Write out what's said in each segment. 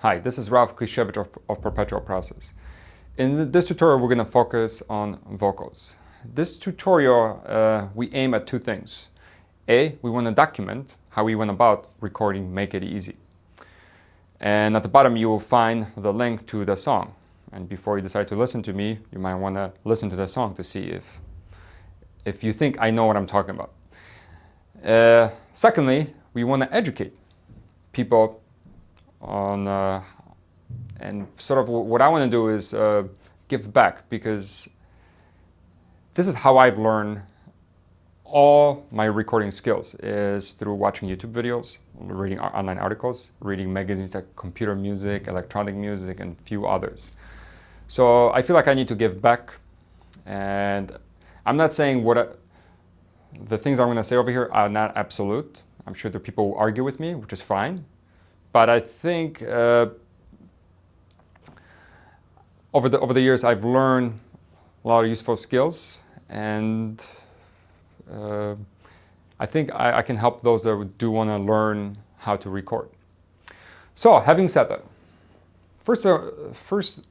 Hi, this is Ralph Klishevich of Perpetual Process. In this tutorial, we're going to focus on vocals. This tutorial, we aim at two things. A, we want to document how we went about recording Make It Easy. And at the bottom, you will find the link to the song. And before you decide to listen to me, you might want to listen to the song to see if you think I know what I'm talking about. Secondly, we want to educate people on and sort of what I want to do is give back, because this is how I've learned all my recording skills, is through watching YouTube videos, reading online articles, reading magazines like Computer Music, Electronic Music, and a few others. So I feel like I need to give back, and I'm not saying the things I'm going to say over here are not absolute. I'm sure there are people who argue with me, which is fine. But I think over the years I've learned a lot of useful skills, and I think I can help those that do want to learn how to record. So having said that, first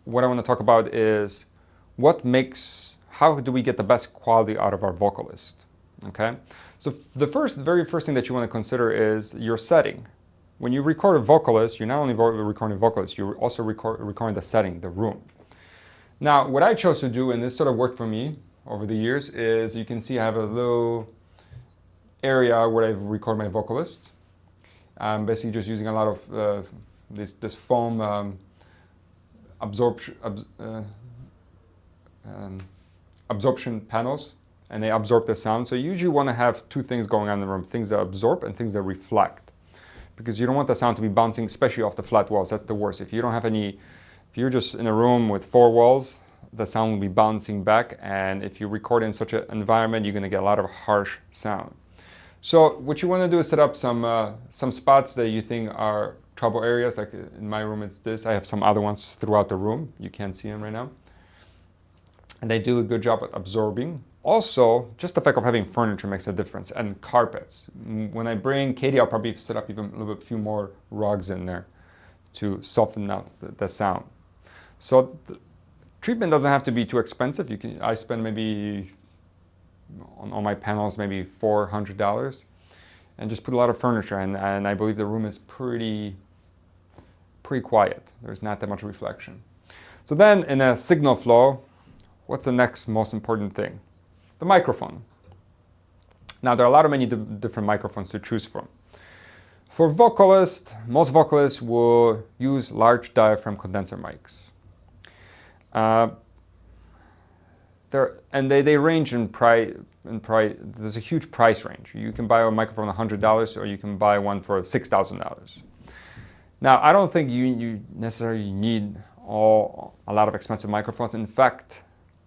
what I want to talk about is how do we get the best quality out of our vocalist, okay? So the very first thing that you want to consider is your setting. When you record a vocalist, you're not only recording a vocalist, you're also recording the setting, the room. Now, what I chose to do, and this sort of worked for me over the years, is you can see I have a little area where I record my vocalist. I'm basically just using a lot of this foam absorption panels, and they absorb the sound. So you usually want to have two things going on in the room, things that absorb and things that reflect. Because you don't want the sound to be bouncing, especially off the flat walls. That's the worst. If you're just in a room with four walls, the sound will be bouncing back. And if you record in such an environment, you're going to get a lot of harsh sound. So what you want to do is set up some spots that you think are trouble areas. Like in my room, it's this. I have some other ones throughout the room. You can't see them right now. And they do a good job at absorbing. Also, just the fact of having furniture makes a difference, and carpets. When I bring Katie, I'll probably set up even a little bit few more rugs in there to soften out the sound. So the treatment doesn't have to be too expensive. I spend maybe on my panels maybe $400, and just put a lot of furniture in, and I believe the room is pretty quiet. There's not that much reflection. So then in a signal flow, what's the next most important thing? The microphone. Now there are many different microphones to choose from. For vocalists, most vocalists will use large diaphragm condenser mics. They range in price. There's a huge price range. You can buy a microphone $100, or you can buy one for $6,000. Now I don't think you necessarily need a lot of expensive microphones. In fact,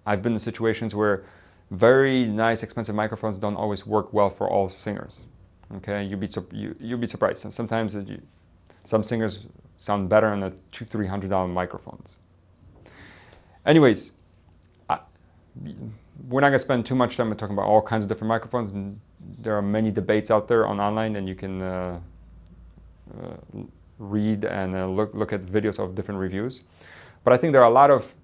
I've been in situations where very nice, expensive microphones don't always work well for all singers. Okay, you'll be surprised. Sometimes some singers sound better on the $200-300 microphones. Anyways, we're not going to spend too much time talking about all kinds of different microphones. And there are many debates out there online, and you can read and look at videos of different reviews. But I think there are a lot of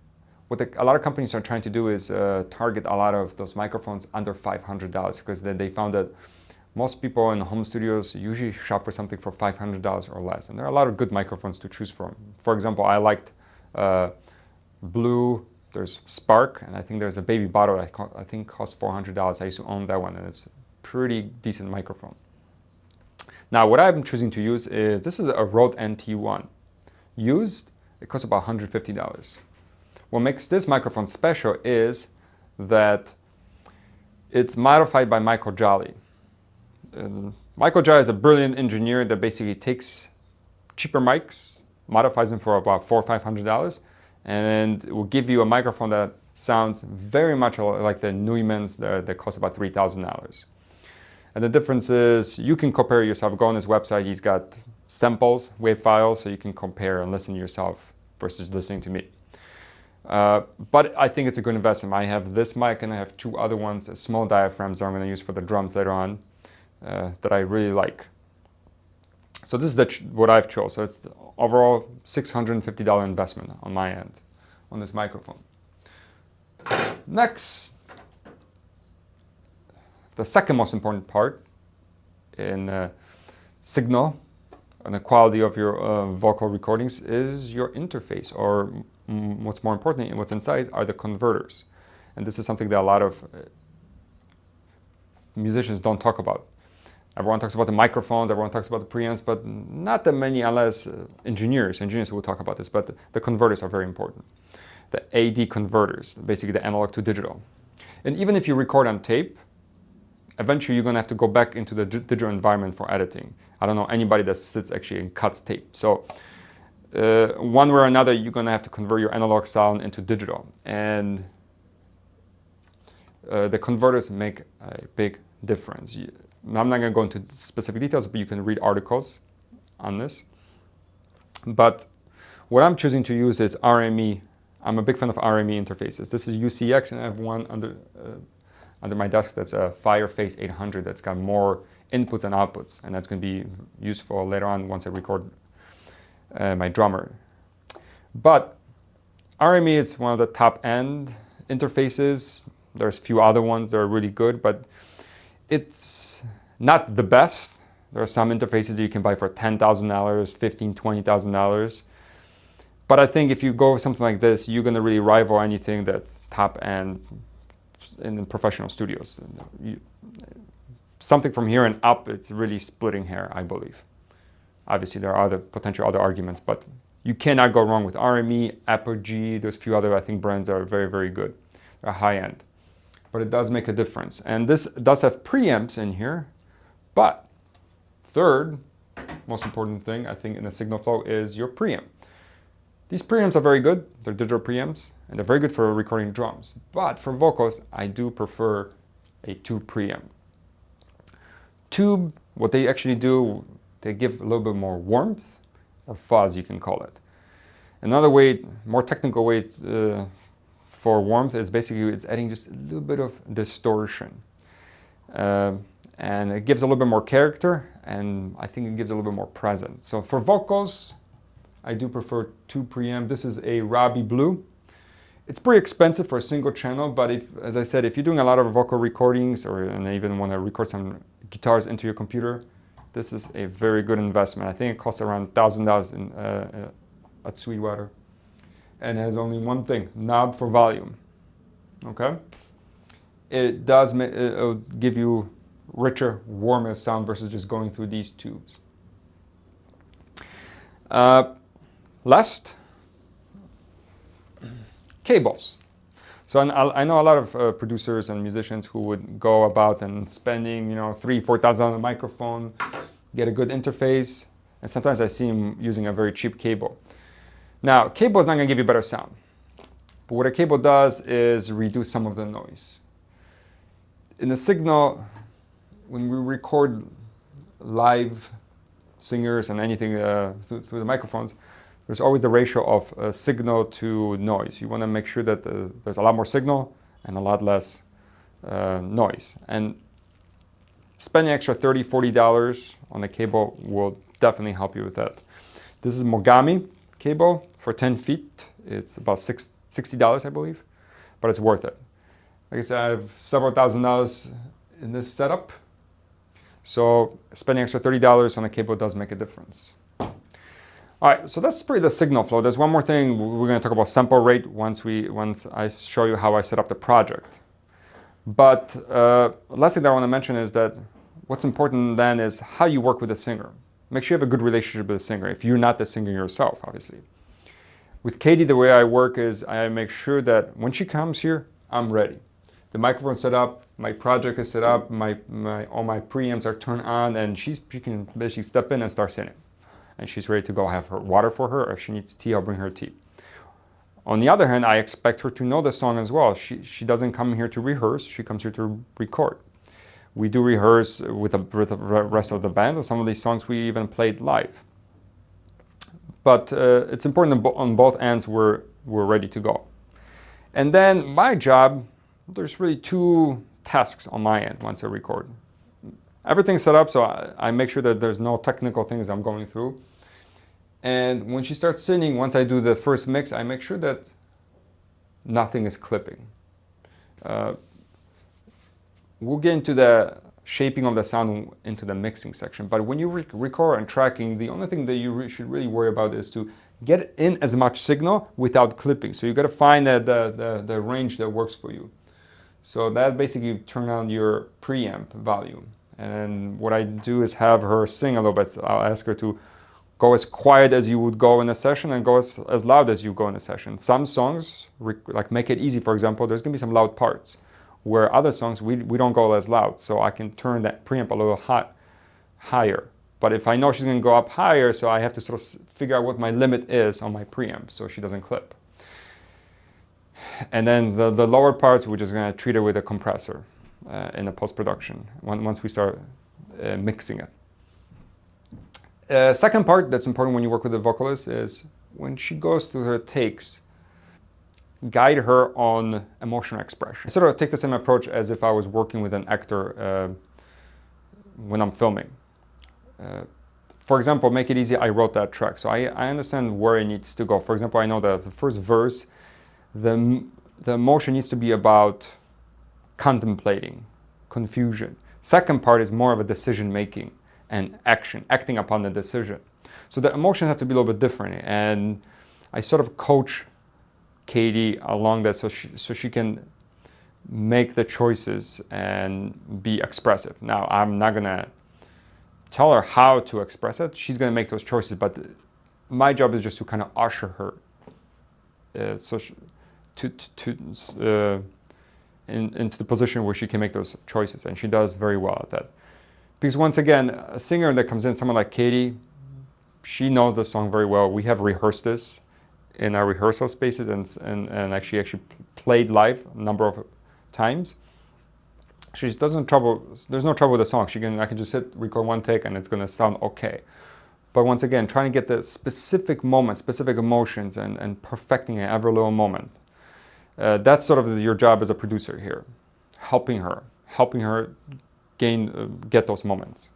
companies are trying to do is target a lot of those microphones under $500, because they found that most people in home studios usually shop for something for $500 or less. And there are a lot of good microphones to choose from. For example, I liked Blue, there's Spark, and I think there's a Baby Bottle that I think costs $400. I used to own that one, and it's a pretty decent microphone. Now, what I'm choosing to use this is a Rhode NT1. Used, it costs about $150. What makes this microphone special is that it's modified by Michael Joly. Michael Joly is a brilliant engineer that basically takes cheaper mics, modifies them for about $400 or $500, and it will give you a microphone that sounds very much like the Neumann's that cost about $3,000. And the difference is you can compare yourself. Go on his website. He's got samples, wave files, so you can compare and listen to yourself versus listening to me. But I think it's a good investment. I have this mic and I have two other ones, small diaphragms that I'm going to use for the drums later on, that I really like. So this is what I've chose. So it's the overall $650 investment on my end on this microphone. Next, the second most important part in signal and the quality of your vocal recordings is your interface, or what's more important, what's inside are the converters. And this is something that a lot of musicians don't talk about. Everyone talks about the microphones, everyone talks about the preamps, but not that many, unless engineers will talk about this, but the converters are very important. The AD converters, basically the analog to digital. And even if you record on tape, eventually you're going to have to go back into the digital environment for editing. I don't know anybody that sits actually and cuts tape. So one way or another, you're going to have to convert your analog sound into digital. And the converters make a big difference. I'm not going to go into specific details, but you can read articles on this. But what I'm choosing to use is RME. I'm a big fan of RME interfaces. This is UCX, and I have one under my desk that's a Fireface 800 that's got more inputs and outputs, and that's going to be useful later on once I record my drummer. But RME is one of the top-end interfaces. There's a few other ones that are really good, but it's not the best. There are some interfaces that you can buy for $10,000, $15,000, $20,000. But I think if you go with something like this, you're going to really rival anything that's top-end in the professional studios. Something from here and up, it's really splitting hair, I believe. Obviously, there are potential other arguments, but you cannot go wrong with RME, Apogee. There's a few other, I think, brands that are very, very good. They're high-end. But it does make a difference. And this does have preamps in here. But third most important thing, I think, in the signal flow is your preamp. These preamps are very good. They're digital preamps, and they're very good for recording drums. But for vocals, I do prefer a tube preamp. Tube, what they actually do, they give a little bit more warmth, or fuzz, you can call it. Another way, more technical way for warmth is basically it's adding just a little bit of distortion. And it gives a little bit more character, and I think it gives a little bit more presence. So for vocals, I do prefer tube preamp. This is a Robbie Blue. It's pretty expensive for a single channel, but if, as I said, if you're doing a lot of vocal recordings and even want to record some guitars into your computer, this is a very good investment. I think it costs around $1,000 at Sweetwater, and has only one thing: knob for volume. Okay, it does it'll give you richer, warmer sound versus just going through these tubes. Last, cables. So I know a lot of producers and musicians who would go about and spending, $3,000-$4,000 on a microphone, get a good interface, and sometimes I see them using a very cheap cable. Now, cable is not going to give you better sound, but what a cable does is reduce some of the noise. In the signal, when we record live singers and anything through the microphones, there's always the ratio of signal to noise. You want to make sure that there's a lot more signal and a lot less noise. And spending extra $30, $40 on a cable will definitely help you with that. This is Mogamy cable for 10 feet. It's about $60, I believe, but it's worth it. Like I said, I have several $1,000s in this setup. So spending extra $30 on a cable does make a difference. All right, so that's pretty the signal flow. There's one more thing. We're going to talk about sample rate once I show you how I set up the project. But last thing that I want to mention is that what's important then is how you work with the singer. Make sure you have a good relationship with the singer, if you're not the singer yourself, obviously. With Katie, the way I work is I make sure that when she comes here, I'm ready. The microphone's set up, my project is set up, all my preamps are turned on, and she can basically step in and start singing. And she's ready to go. I have her water for her, or if she needs tea, I'll bring her tea. On the other hand, I expect her to know the song as well. She doesn't come here to rehearse, she comes here to record. We do rehearse with the rest of the band, and some of these songs we even played live. But it's important on both ends we're ready to go. And then my job, there's really two tasks on my end once I record. everything's set up, so I make sure that there's no technical things I'm going through. And when she starts singing, once I do the first mix, I make sure that nothing is clipping. We'll get into the shaping of the sound into the mixing section, but when you record and tracking, the only thing that you should really worry about is to get in as much signal without clipping. So you got to find the range that works for you. So that basically turn on your preamp volume. And what I do is have her sing a little bit. I'll ask her to go as quiet as you would go in a session and go as loud as you go in a session. Some songs, like Make It Easy, for example, there's going to be some loud parts, where other songs, we don't go as loud. So I can turn that preamp a little higher. But if I know she's going to go up higher, so I have to sort of figure out what my limit is on my preamp so she doesn't clip. And then the lower parts, we're just going to treat it with a compressor in the post-production once we start mixing it. Second part that's important when you work with a vocalist is when she goes through her takes, guide her on emotional expression. I sort of take the same approach as if I was working with an actor when I'm filming. For example, Make It Easy, I wrote that track, so I understand where it needs to go. For example, I know that the first verse, the emotion needs to be about contemplating, confusion. Second part is more of a decision making and acting upon the decision. So the emotions have to be a little bit different, and I sort of coach Katie along that so she can make the choices and be expressive. Now, I'm not gonna tell her how to express it. She's gonna make those choices, but my job is just to kind of usher her into the position where she can make those choices, and she does very well at that. Because once again, a singer that comes in, someone like Katie, she knows the song very well. We have rehearsed this in our rehearsal spaces and actually played live a number of times. She doesn't there's no trouble with the song. I can just hit record one take and it's gonna sound okay. But once again, trying to get the specific moments, specific emotions and perfecting every little moment. That's sort of your job as a producer here. Helping her get those moments.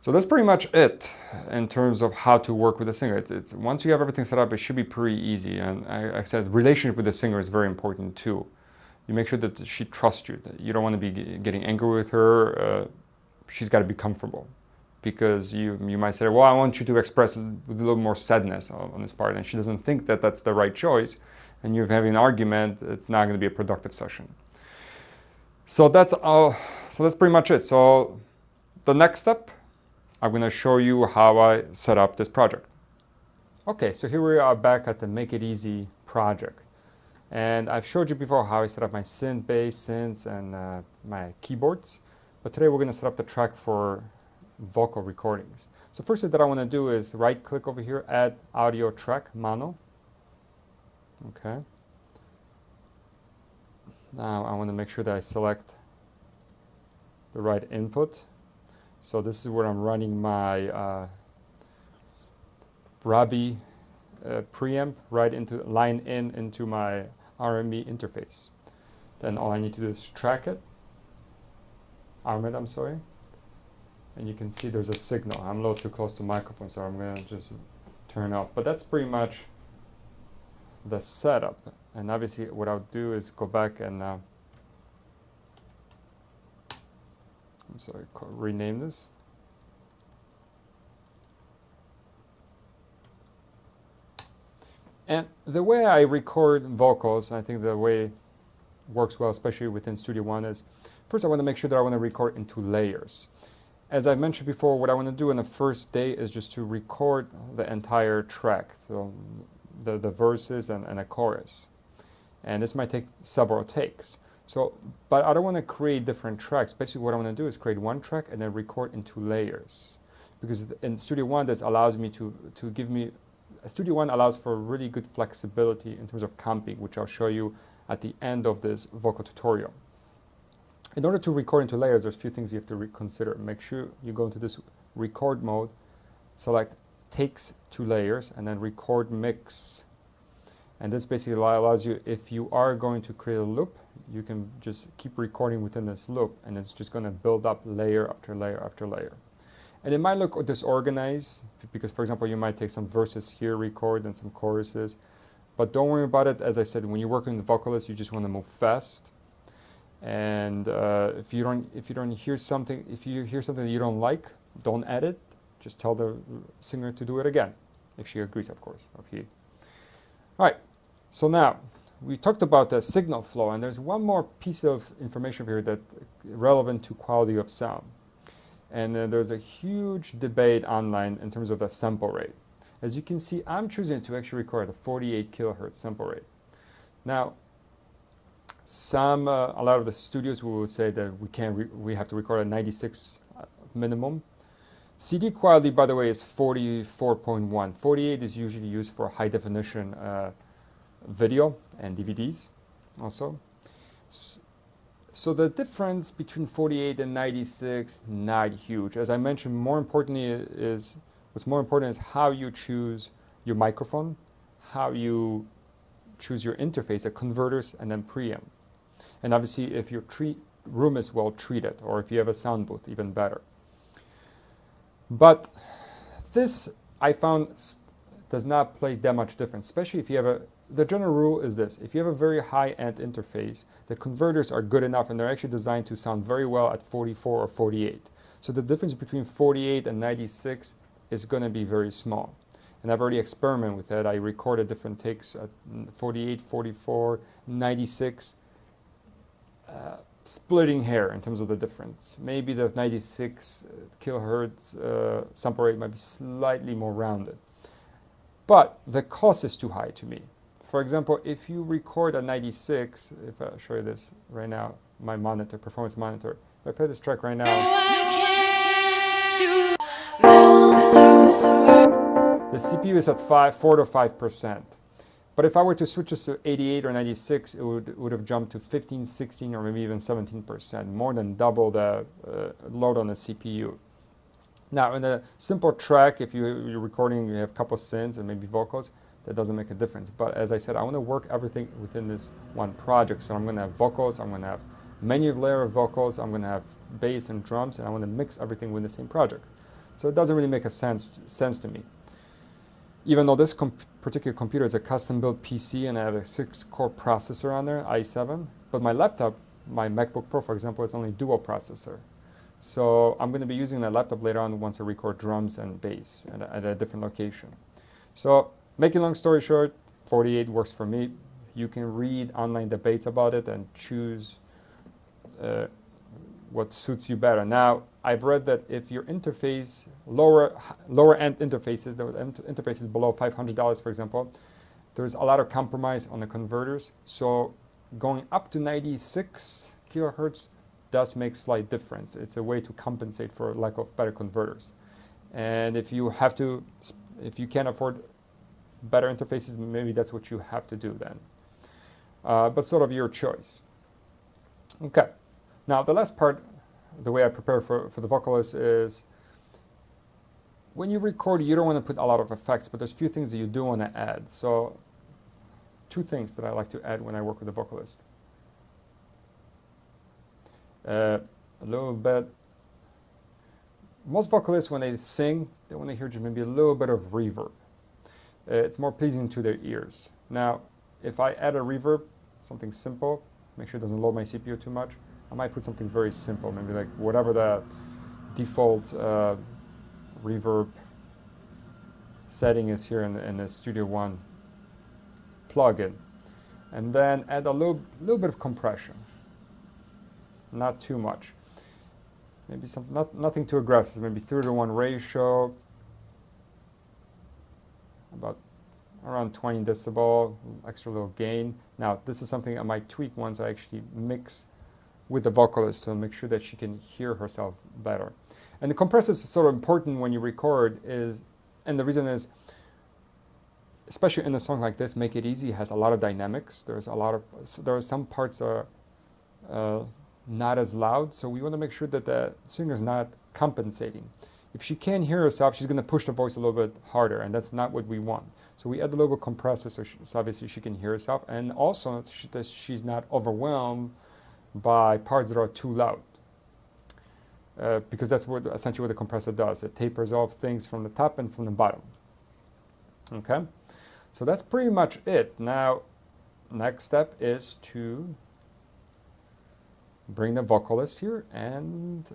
So that's pretty much it in terms of how to work with a singer. It's once you have everything set up, it should be pretty easy. And I said relationship with the singer is very important too. You make sure that she trusts you. That you don't want to be getting angry with her. She's got to be comfortable, because you might say, well, I want you to express with a little more sadness on this part, and she doesn't think that that's the right choice, and you're having an argument. It's not going to be a productive session. So that's pretty much it. So the next step, I'm going to show you how I set up this project. Okay, so here we are back at the Make It Easy project. And I've showed you before how I set up my synths and my keyboards. But today we're going to set up the track for vocal recordings. So first thing that I want to do is right click over here, add audio track, mono. Okay. Now I want to make sure that I select the right input. So this is where I'm running my Robbie preamp right into line into my RME interface. Then all I need to do is track it. I'm sorry. And you can see there's a signal. I'm a little too close to the microphone, so I'm going to just turn off. But that's pretty much the setup. And obviously what I'll do is go back and rename this. And the way I record vocals, I think the way it works well, especially within Studio One, is first I want to make sure that I want to record into layers. As I mentioned before, what I want to do on the first day is just to record the entire track, so the verses and a chorus. And this might take several takes. But I don't want to create different tracks. Basically what I want to do is create one track and then record into layers. Because in Studio One, this allows me Studio One allows for really good flexibility in terms of comping, which I'll show you at the end of this vocal tutorial. In order to record into layers, there's a few things you have to consider. Make sure you go into this record mode, select takes to layers, and then record mix. And this basically allows you, if you are going to create a loop, you can just keep recording within this loop, and it's just going to build up layer after layer after layer. And it might look disorganized because, for example, you might take some verses here, record, and some choruses. But don't worry about it. As I said, when you're working with the vocalist, you just want to move fast. And if you hear something, if you hear something that you don't like, don't edit. Just tell the singer to do it again, if she agrees, of course, or he. All right. So now we talked about the signal flow, and there's one more piece of information here that relevant to quality of sound. And there's a huge debate online in terms of the sample rate. As you can see, I'm choosing to actually record a 48 kilohertz sample rate. Now, a lot of the studios will say that we have to record at 96 minimum. CD quality, by the way, is 44.1. 48 is usually used for high definition video and DVDs also. So the difference between 48 and 96, not huge. As I mentioned, what's more important is how you choose your microphone, how you choose your interface, the converters, and then preamp. And obviously, if your room is well treated, or if you have a sound booth, even better. But this, I found, does not play that much difference, especially if you have the general rule is this: if you have a very high-end interface, the converters are good enough, and they're actually designed to sound very well at 44 or 48. So the difference between 48 and 96 is going to be very small. And I've already experimented with that. I recorded different takes at 48, 44, 96, splitting hair in terms of the difference. Maybe the 96 kilohertz sample rate might be slightly more rounded. But the cost is too high to me. For example, if you record at 96, if I show you this right now, my monitor, performance monitor, if I play this track right now, the CPU is at 4 to 5%. But if I were to switch this to 88 or 96, it would have jumped to 15, 16, or maybe even 17%, more than double the load on the CPU. Now, in a simple track, if you're recording, you have a couple synths and maybe vocals, that doesn't make a difference. But as I said, I want to work everything within this one project. So I'm going to have vocals, I'm going to have many layer of vocals, I'm going to have bass and drums, and I want to mix everything within the same project. So it doesn't really make a sense to me. Even though this particular computer is a custom-built PC and I have a 6-core processor on there, i7, but my laptop, my MacBook Pro, for example, it's only dual processor. So I'm going to be using that laptop later on once I record drums and bass at a different location. So making a long story short, 48 works for me. You can read online debates about it and choose what suits you better. Now, I've read that if your interface, lower end interfaces, the interfaces below $500, for example, there's a lot of compromise on the converters. So going up to 96 kilohertz does make slight difference. It's a way to compensate for lack of better converters. And if you can't afford better interfaces, maybe that's what you have to do then. But sort of your choice. Okay. Now, the last part, the way I prepare for the vocalist is when you record, you don't want to put a lot of effects, but there's a few things that you do want to add. So 2 things that I like to add when I work with a vocalist. A little bit. Most vocalists, when they sing, they want to hear just maybe a little bit of reverb. It's more pleasing to their ears. Now, if I add a reverb, something simple, make sure it doesn't load my CPU too much, I might put something very simple, maybe like whatever the default reverb setting is here in the Studio One plugin. And then add a little bit of compression. Not too much. Maybe nothing too aggressive, maybe 3:1 ratio, about around 20 decibel, extra little gain. Now, this is something I might tweak once I actually mix with the vocalist to make sure that she can hear herself better. And the compressor is sort of important when you record, and the reason is, especially in a song like this, Make It Easy has a lot of dynamics. There are some parts are not as loud, so we want to make sure that the singer is not compensating. If she can't hear herself, she's going to push the voice a little bit harder, and that's not what we want. So we add a little compressor so obviously she can hear herself, and also that she's not overwhelmed by parts that are too loud. Because that's essentially what the compressor does. It tapers off things from the top and from the bottom. Okay? So that's pretty much it. Now, next step is to bring the vocalist here and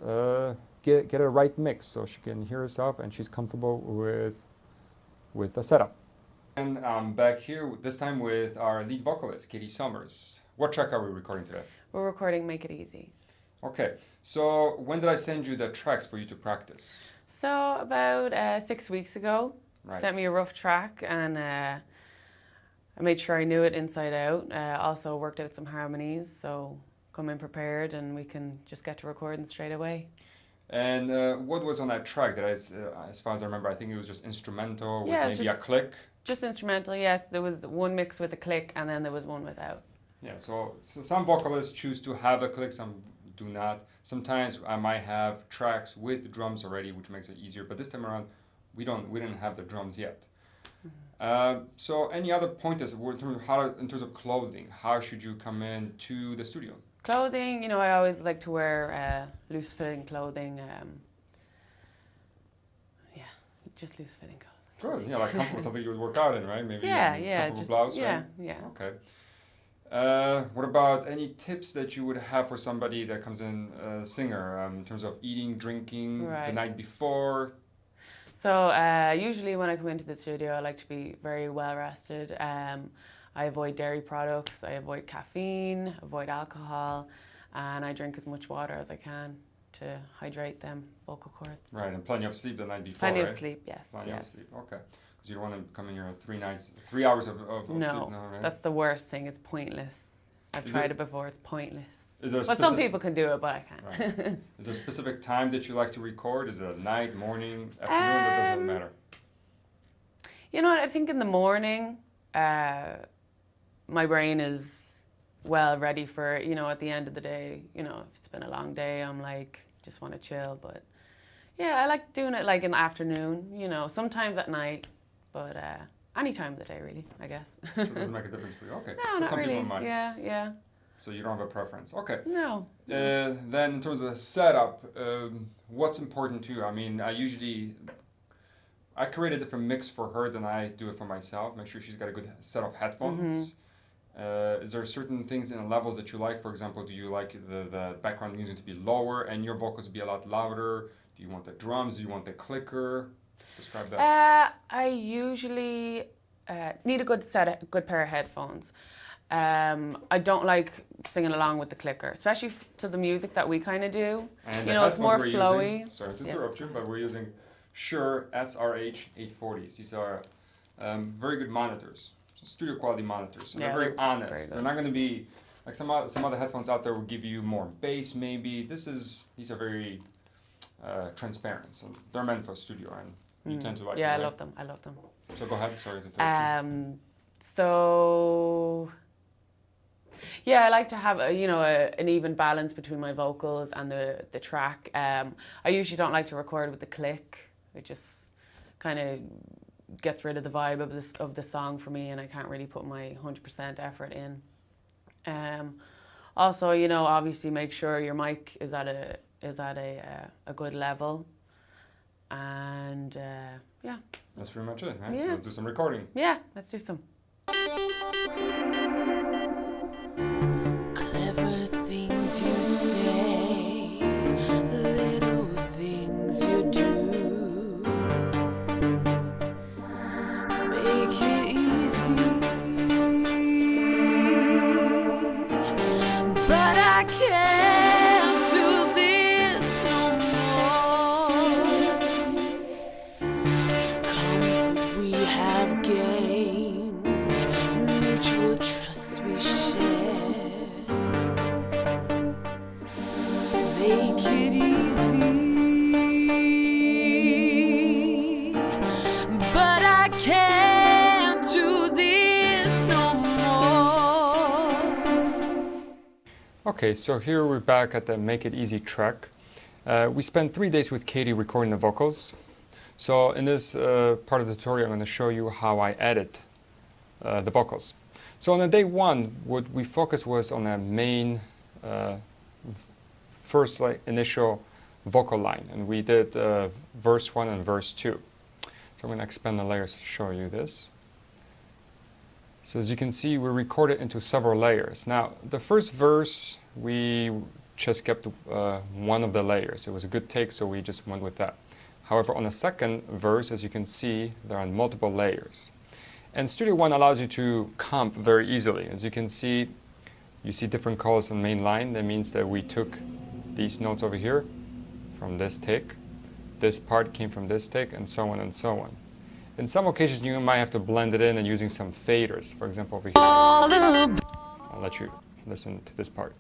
get a right mix so she can hear herself and she's comfortable with the setup. And I'm back here this time with our lead vocalist, Katie Summers. What track are we recording today? We're recording Make It Easy. Okay, so when did I send you the tracks for you to practice? So about 6 weeks ago, sent me a rough track, and I made sure I knew it inside out. Also worked out some harmonies, so come in prepared and we can just get to recording straight away. And what was on that track? As far as I remember, I think it was just instrumental with maybe a click. Just instrumental, yes. There was one mix with a click and then there was one without. Yeah, so some vocalists choose to have a click, some do not. Sometimes I might have tracks with drums already, which makes it easier. But this time around, we didn't have the drums yet. Mm-hmm. So any other pointers in terms of clothing? How should you come in to the studio? Clothing, I always like to wear loose-fitting clothing. Just loose-fitting clothing. Good, like comfortable something you would work out in, right? Maybe comfortable blouse, right? Yeah. Okay. What about any tips that you would have for somebody that comes in, a singer, in terms of eating, drinking the night before? So usually when I come into the studio, I like to be very well rested. I avoid dairy products, I avoid caffeine, avoid alcohol, and I drink as much water as I can to hydrate them vocal cords. Right, and plenty of sleep the night before, Plenty of sleep, yes. Plenty of sleep, okay. Because you don't want to come in here 3 hours of sleep now, right? That's the worst thing. It's pointless. I've tried it before. It's pointless. But some people can do it, but I can't. Right. Is there a specific time that you like to record? Is it at night, morning, afternoon? That doesn't matter. You know what? I think in the morning, my brain is well ready for it. At the end of the day, if it's been a long day, I'm like, just want to chill. But yeah, I like doing it like in the afternoon, sometimes at night, but any time of the day, really, I guess. So it doesn't make a difference for you? Okay. No, not some really. People might. Yeah. So you don't have a preference? Okay. No. Then in terms of the setup, what's important to you? I mean, I create a different mix for her than I do it for myself. Make sure she's got a good set of headphones. Mm-hmm. Is there certain things in the levels that you like? For example, do you like the background music to be lower and your vocals to be a lot louder? Do you want the drums? Do you want the clicker? Describe that. I usually need a good pair of headphones. I don't like singing along with the clicker, especially to the music that we kind of do. And it's more flowy. Sorry to interrupt you, but we're using Shure SRH 840s. These are very good monitors, studio quality monitors. So they're very honest. They're not going to be like some other headphones out there will give you more bass maybe. These are very transparent, so they're meant for studio, and you tend to like them. Yeah, right? I love them. So go ahead. Sorry to interrupt you. So yeah, I like to have an even balance between my vocals and the track. I usually don't like to record with the click. It just kind of gets rid of the vibe of the song for me, and I can't really put my 100% effort in. Also, obviously make sure your mic is at a good level, and yeah. That's pretty much it, right? Yeah. So let's do some recording. Yeah, let's do some. Clever things you say, little things you do, make it easy, but I can't do this no more. Comfort we have gained, mutual trust we share. Make it easy, but I can't do this no more. Okay, so here we're back at the Make It Easy track. We spent 3 days with Katie recording the vocals. So in this part of the tutorial, I'm going to show you how I edit the vocals. So on day 1, what we focused was on a main first initial vocal line, and we did verse 1 and verse 2. So I'm going to expand the layers to show you this. So as you can see, we recorded into several layers. Now, the first verse, we just kept one of the layers. It was a good take, so we just went with that. However, on the second verse, as you can see, there are multiple layers. And Studio One allows you to comp very easily. As you can see, you see different colors on the main line. That means that we took these notes over here from this take. This part came from this take, and so on and so on. In some occasions, you might have to blend it in and using some faders. For example, over here. I'll let you listen to this part.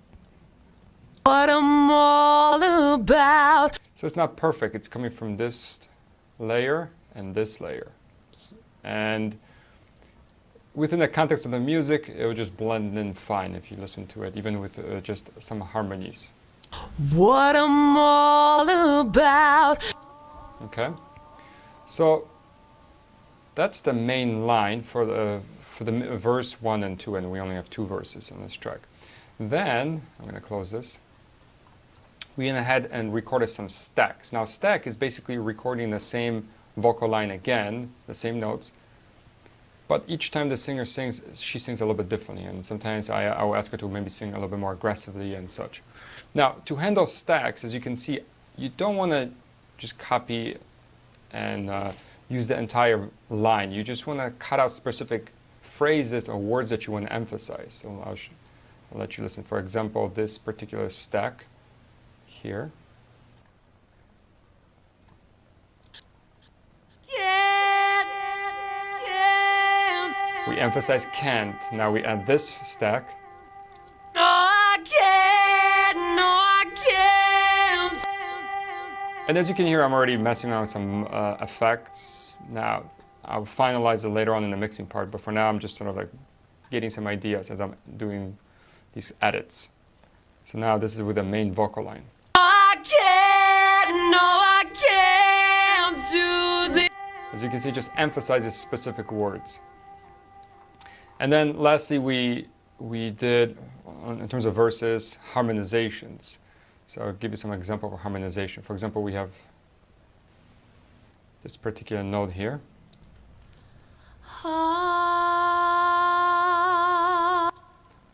What I'm all about. So it's not perfect. It's coming from this layer and this layer. And within the context of the music, it will just blend in fine if you listen to it, even with just some harmonies. What I'm all about. Okay, so that's the main line for the verse 1 and 2, and we only have 2 verses on this track. Then I'm going to close this. We went ahead and recorded some stacks. Now, stack is basically recording the same vocal line again, the same notes, but each time the singer sings, she sings a little bit differently, and sometimes I will ask her to maybe sing a little bit more aggressively and such. Now, to handle stacks, as you can see, you don't want to just copy and use the entire line. You just want to cut out specific phrases or words that you want to emphasize. So I'll let you listen. For example, this particular stack here. We emphasize can't. Now we add this stack. No, I can't. No, I can't. And as you can hear, I'm already messing around with some effects. Now, I'll finalize it later on in the mixing part, but for now, I'm just sort of like getting some ideas as I'm doing these edits. So now this is with the main vocal line. I can't. No, I can't do this. As you can see, it just emphasizes specific words. And then lastly, we did, in terms of verses, harmonizations. So I'll give you some example of harmonization. For example, we have this particular note here.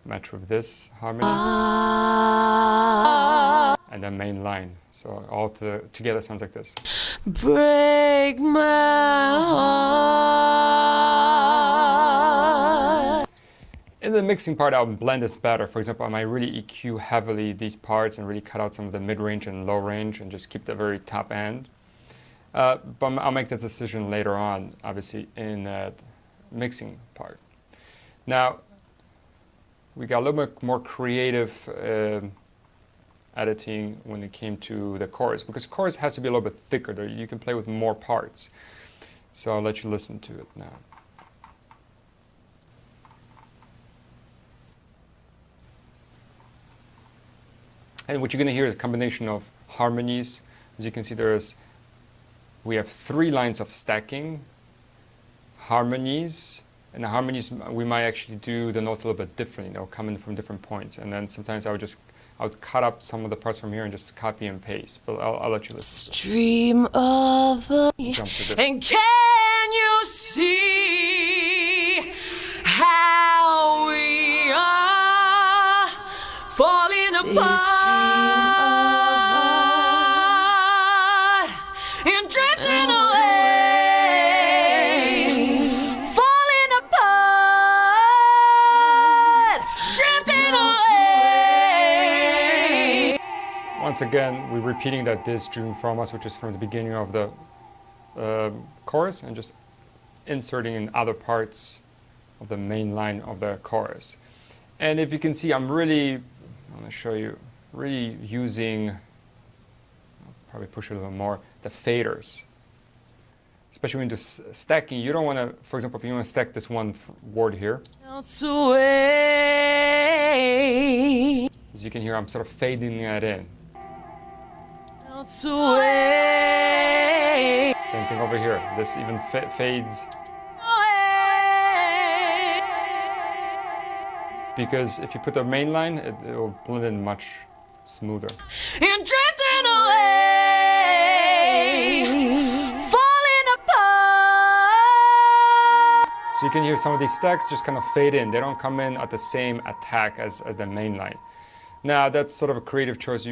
Match with this harmony. And the main line. So all together sounds like this. Break my heart. In the mixing part, I'll blend this better. For example, I might really EQ heavily these parts and really cut out some of the mid-range and low range and just keep the very top end. But I'll make that decision later on, obviously, in that mixing part. Now, we got a little bit more creative editing when it came to the chorus, because chorus has to be a little bit thicker. You can play with more parts. So I'll let you listen to it now. And what you're going to hear is a combination of harmonies. As you can see, we have 3 lines of stacking, harmonies, and the harmonies, we might actually do the notes a little bit differently. They'll come in from different points. And then sometimes I would cut up some of the parts from here and just copy and paste. But I'll let you listen. Stream of the Jump to this. and can you see how we are falling apart and drifting away, falling apart, drifting away. Once again, we're repeating that this dream from us, which is from the beginning of the chorus, and just inserting in other parts of the main line of the chorus. And if you can see, I'm going to show you, really using, I'll probably push it a little more, the faders. Especially when you're stacking, you don't want to, for example, if you want to stack this one word here, Away. as you can hear, I'm sort of fading that in. Sway. Same thing over here. This even fades because if you put the main line, it will blend in much smoother. And drifting away, falling apart. So you can hear some of these stacks just kind of fade in. They don't come in at the same attack as the main line. Now that's sort of a creative choice.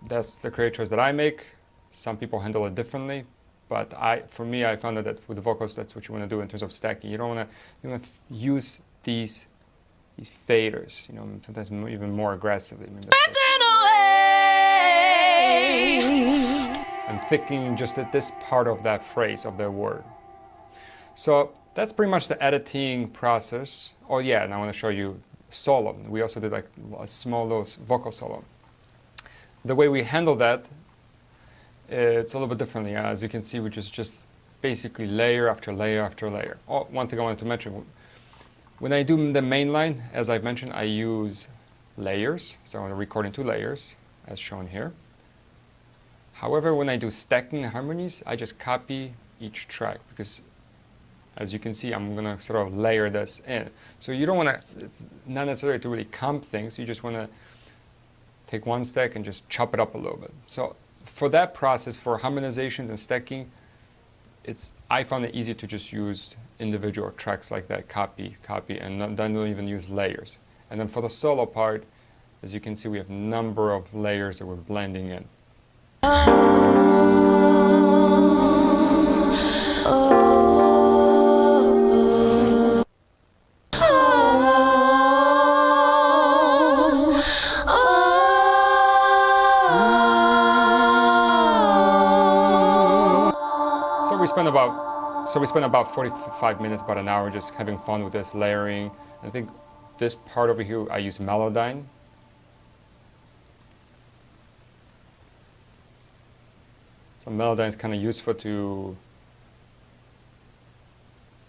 That's the creative choice that I make. Some people handle it differently, but for me, I found that with the vocals, that's what you want to do in terms of stacking. You don't want to use these faders, you know, sometimes even more aggressively. Drifting away. I'm thickening just at this part of that phrase of the word. So that's pretty much the editing process. Oh yeah, and I want to show you solo. We also did like a small little vocal solo. The way we handle that, it's a little bit differently. As you can see, we just basically layer after layer after layer. Oh, one thing I wanted to mention, when I do the main line, as I've mentioned, I use layers. So I want to record in 2 layers, as shown here. However, when I do stacking harmonies, I just copy each track because, as you can see, I'm going to sort of layer this in. So you don't want to, it's not necessary to really comp things. You just want to take one stack and just chop it up a little bit. So for that process, for harmonizations and stacking, I found it easy to just use individual tracks like that, copy, and then don't even use layers. And then for the solo part, as you can see, we have a number of layers that we're blending in. So we spent about 45 minutes, about an hour, just having fun with this layering. I think this part over here, I use Melodyne. So Melodyne is kind of useful to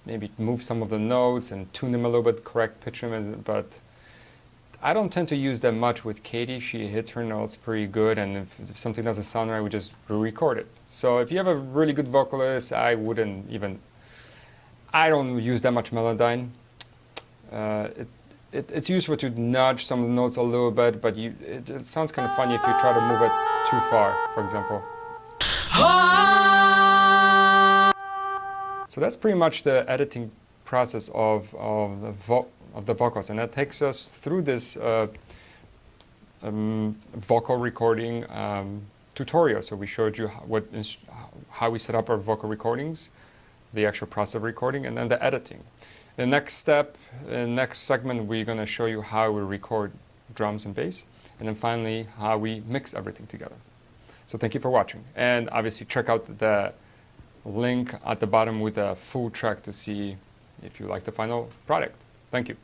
maybe move some of the notes and tune them a little bit, correct pitch them, but I don't tend to use that much with Katie. She hits her notes pretty good, and if something doesn't sound right, we just re-record it. So if you have a really good vocalist, I don't use that much Melodyne. It's useful to nudge some of the notes a little bit, but it sounds kind of funny if you try to move it too far, for example. So that's pretty much the editing process of the vocals, and that takes us through this vocal recording tutorial. So we showed you how we set up our vocal recordings, the actual process of recording, and then the editing. The next step, next segment, we're going to show you how we record drums and bass, and then finally how we mix everything together. So thank you for watching, and obviously check out the link at the bottom with a full track to see if you like the final product. Thank you.